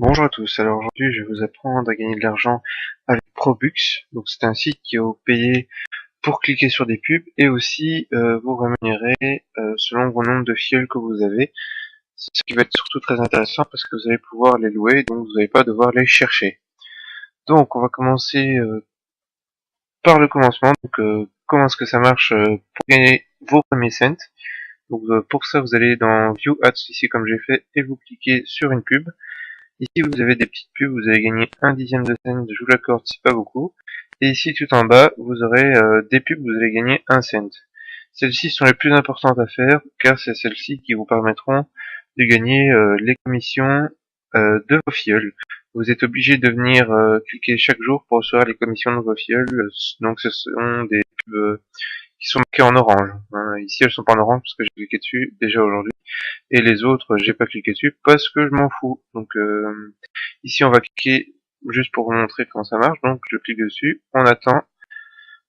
Bonjour à tous, alors aujourd'hui je vais vous apprendre à gagner de l'argent avec Probux. Donc c'est un site qui va vous payer pour cliquer sur des pubs et aussi vous rémunérer selon le nombre de fioles que vous avez. C'est ce qui va être surtout très intéressant parce que vous allez pouvoir les louer, donc vous n'allez pas devoir les chercher. Donc on va commencer par le commencement. Donc comment est-ce que ça marche pour gagner vos premiers cents. Donc pour ça vous allez dans View Ads ici comme j'ai fait et vous cliquez sur une pub. Ici, vous avez des petites pubs, vous allez gagner un dixième de cent, je vous l'accorde, c'est pas beaucoup. Et ici, tout en bas, vous aurez des pubs, vous allez gagner un cent. Celles-ci sont les plus importantes à faire, car c'est celles-ci qui vous permettront de gagner les commissions de vos filleuls. Vous êtes obligé de venir cliquer chaque jour pour recevoir les commissions de vos filleuls. Donc ce sont des pubs qui sont marquées en orange. Ici, elles sont pas en orange parce que j'ai cliqué dessus déjà aujourd'hui. Et les autres, j'ai pas cliqué dessus parce que je m'en fous. Donc ici, on va cliquer juste pour vous montrer comment ça marche. Donc je clique dessus, on attend.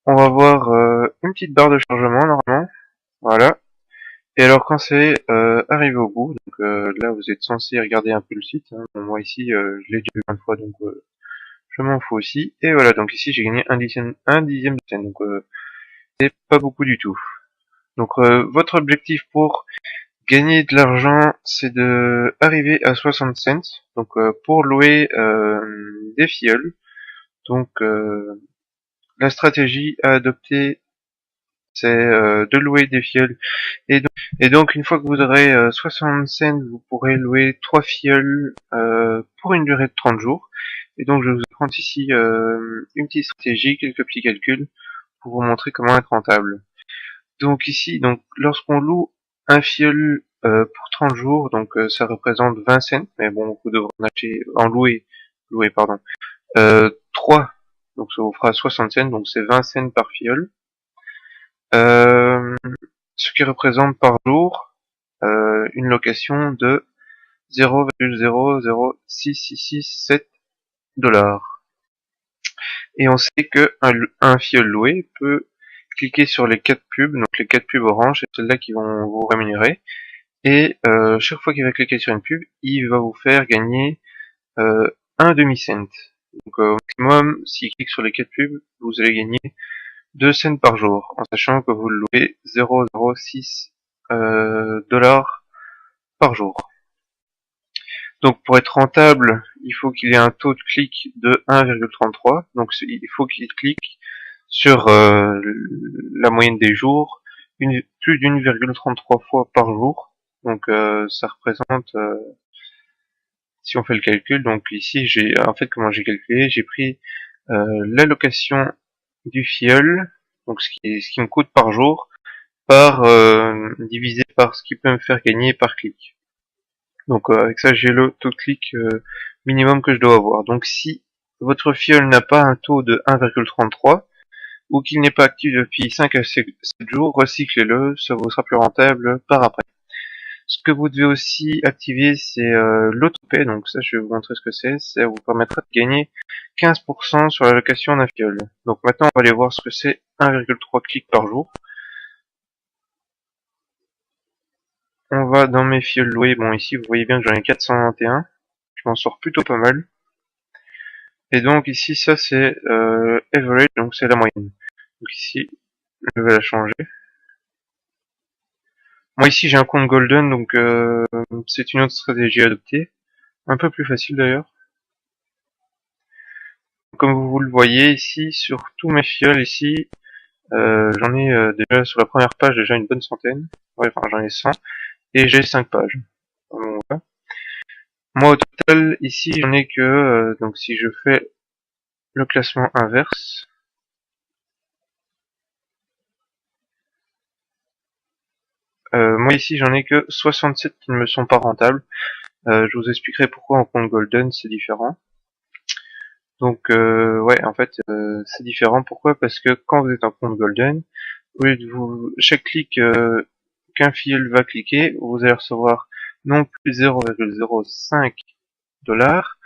On va voir une petite barre de chargement normalement. Voilà. Et alors quand c'est arrivé au bout, donc là vous êtes censé regarder un peu le site. Bon, moi ici, je l'ai déjà vu plein de fois, donc je m'en fous aussi. Et voilà, donc ici j'ai gagné un dixième de scène. Donc c'est pas beaucoup du tout. Donc votre objectif pour gagner de l'argent, c'est de arriver à 60 cents, donc pour louer des filleuls. Donc la stratégie à adopter, c'est de louer des filleuls. Et donc une fois que vous aurez 60 cents, vous pourrez louer 3 filleuls pour une durée de 30 jours. Et donc je vais vous apprendre ici une petite stratégie, quelques petits calculs pour vous montrer comment être rentable. Donc ici, donc lorsqu'on loue un filleul pour 30 jours, donc ça représente 20 cents, mais bon, vous devrez en acheter, louer pardon, 3, donc ça vous fera 60 cents, donc c'est 20 cents par filleul, euh, ce qui représente par jour une location de 0,00667 dollars. Et on sait que un filleul loué peut cliquer sur les 4 pubs, donc les 4 pubs orange, c'est celles-là qui vont vous rémunérer. Et chaque fois qu'il va cliquer sur une pub, il va vous faire gagner un demi-cent. Donc au maximum, s'il clique sur les 4 pubs, vous allez gagner 2 cents par jour, en sachant que vous le louez 0,06 dollars par jour. Donc pour être rentable, il faut qu'il ait un taux de clic de 1,33. Donc il faut qu'il clique sur la moyenne des jours plus d'1,33 fois par jour. Donc ça représente, si on fait le calcul, donc ici j'ai en fait comment j'ai calculé, j'ai pris l'allocation du filleul, donc ce qui me coûte par jour, par divisé par ce qui peut me faire gagner par clic. Donc avec ça j'ai le taux de clic minimum que je dois avoir. Donc si votre filleul n'a pas un taux de 1,33 ou qu'il n'est pas actif depuis 5 à 7 jours, recyclez-le, ça vous sera plus rentable par après. Ce que vous devez aussi activer, c'est l'autopay. Donc ça, je vais vous montrer ce que c'est. Ça vous permettra de gagner 15% sur la location d'un filleul. Donc maintenant, on va aller voir ce que c'est 1,3 clics par jour. On va dans mes filleuls loués. Bon, ici, vous voyez bien que j'en ai 421. Je m'en sors plutôt pas mal. Et donc ici, ça c'est average, donc c'est la moyenne. Donc ici, je vais la changer. Moi ici, j'ai un compte golden, donc c'est une autre stratégie à adopter. Un peu plus facile d'ailleurs. Comme vous le voyez ici, sur tous mes filleuls ici, j'en ai déjà sur la première page déjà une bonne centaine. Ouais, enfin j'en ai 100 et j'ai 5 pages. Bon, voilà. Moi au total ici j'en ai que donc si je fais le classement inverse, moi ici j'en ai que 67 qui ne me sont pas rentables. Je vous expliquerai pourquoi en compte golden c'est différent. Donc ouais, en fait c'est différent. Pourquoi? Parce que quand vous êtes en compte golden, au lieu de chaque clic qu'un filleul va cliquer, vous allez recevoir non plus 0,05 dollars,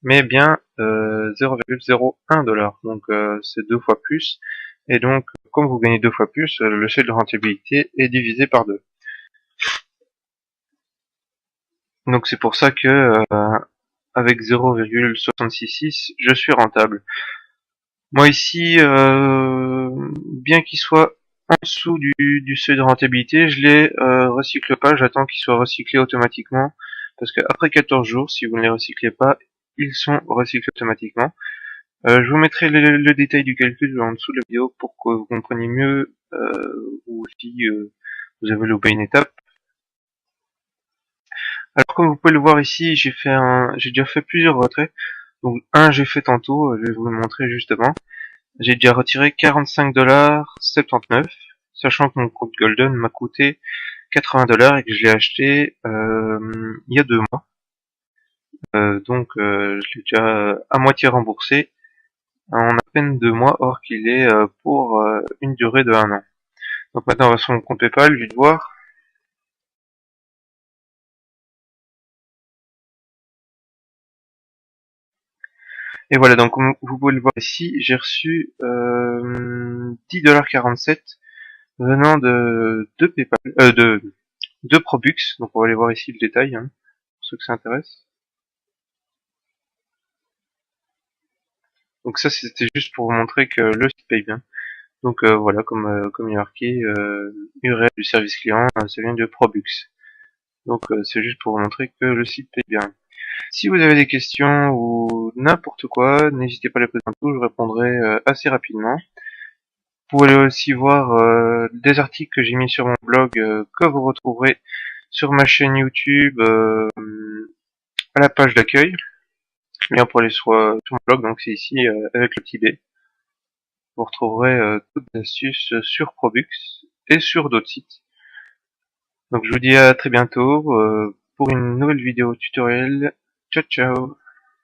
mais bien 0,01 dollars. Donc c'est 2 fois plus. Et donc, comme vous gagnez 2 fois plus, le seuil de rentabilité est divisé par 2. Donc c'est pour ça que avec 0,666, je suis rentable. Moi ici, bien qu'il soit en dessous du seuil de rentabilité, je les recycle pas, j'attends qu'ils soient recyclés automatiquement, parce que après 14 jours, si vous ne les recyclez pas, ils sont recyclés automatiquement. Je vous mettrai le détail du calcul en dessous de la vidéo pour que vous compreniez mieux, ou si vous avez loupé une étape. Alors comme vous pouvez le voir ici, j'ai déjà fait plusieurs retraits. Donc un j'ai fait tantôt, je vais vous le montrer justement. J'ai déjà retiré 45,79$, sachant que mon compte Golden m'a coûté 80$ et que je l'ai acheté il y a 2 mois. Donc je l'ai déjà à moitié remboursé en à peine 2 mois, or qu'il est pour une durée de 1 an. Donc maintenant on va sur mon compte PayPal, vite voir. Et voilà, donc comme vous pouvez le voir ici, j'ai reçu 10,47$ venant de PayPal, de Probux. Donc on va aller voir ici le détail, hein, pour ceux que ça intéresse. Donc ça c'était juste pour vous montrer que le site paye bien. Donc voilà, comme il y a marqué, URL du service client, ça vient de Probux. Donc c'est juste pour vous montrer que le site paye bien. Si vous avez des questions ou n'importe quoi, n'hésitez pas à les poser en dessous, je répondrai assez rapidement. Vous pouvez aussi voir des articles que j'ai mis sur mon blog que vous retrouverez sur ma chaîne YouTube à la page d'accueil. Lien pour aller sur mon blog, donc c'est ici avec le petit B. Vous retrouverez toutes les astuces sur Probux et sur d'autres sites. Donc je vous dis à très bientôt pour une nouvelle vidéo tutoriel. Ciao ciao.